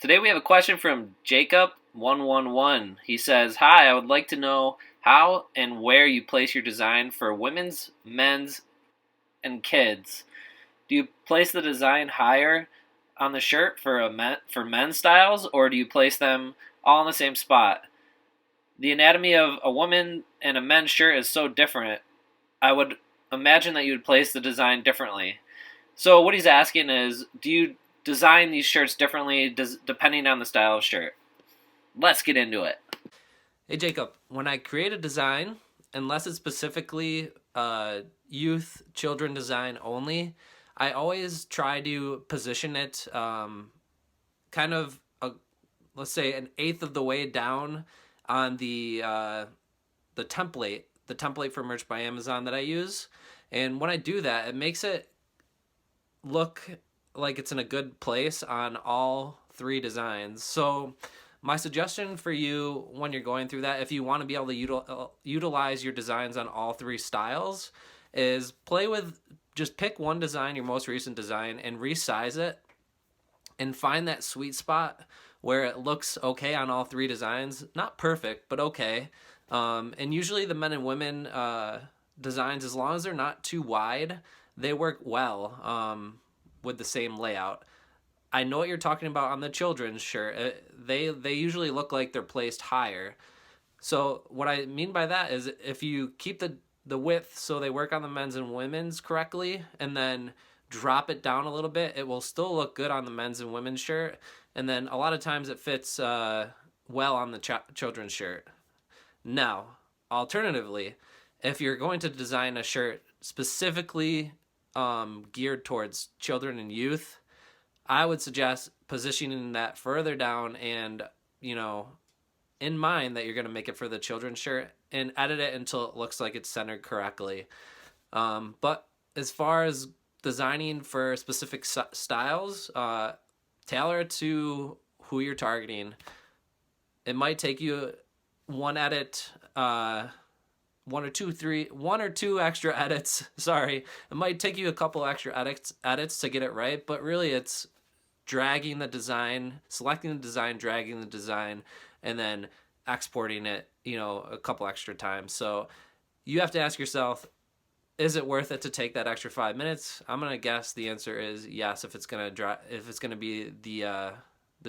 Today we have a question from Jacob111. He says, "Hi, I would like to know how and where you place your design for women's, men's, and kids. Do you place the design higher on the shirt for men's styles, or do you place them all in the same spot? The anatomy of a woman and a men's shirt is so different. I would imagine that you would place the design differently." So what he's asking is, do you design these shirts differently depending on the style of shirt? Let's get into it. Hey Jacob, when I create a design, unless it's specifically youth, children design only, I always try to position it kind of, let's say, an eighth of the way down on the template for merch by Amazon that I use. And when I do that, it makes it look like it's in a good place on all three designs. So my suggestion for you when you're going through that, if you want to be able to utilize your designs on all three styles, is just pick one design, your most recent design, and resize it and find that sweet spot where it looks okay on all three designs. Not perfect, but okay. And usually the men and women designs, as long as they're not too wide, they work well with the same layout. I know what you're talking about on the children's shirt. They usually look like they're placed higher. So what I mean by that is if you keep the width so they work on the men's and women's correctly, and then drop it down a little bit, it will still look good on the men's and women's shirt. And then a lot of times it fits well on the children's shirt. Now, alternatively, if you're going to design a shirt specifically geared towards children and youth, I would suggest positioning that further down and, in mind that you're going to make it for the children's shirt, and edit it until it looks like it's centered correctly. But as far as designing for specific styles, tailor it to who you're targeting. It might take you one edit, one or two extra edits. Sorry, it might take you a couple extra edits to get it right, but really it's dragging the design, selecting the design, dragging the design, and then exporting it, a couple extra times. So you have to ask yourself, is it worth it to take that extra 5 minutes? I'm gonna guess the answer is yes, if it's gonna be the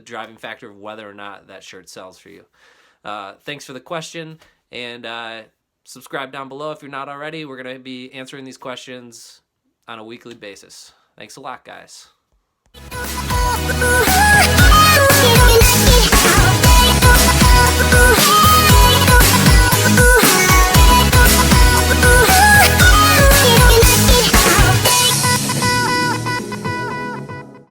driving factor of whether or not that shirt sells for you. Thanks for the question, and subscribe down below if you're not already. We're going to be answering these questions on a weekly basis. Thanks a lot, guys.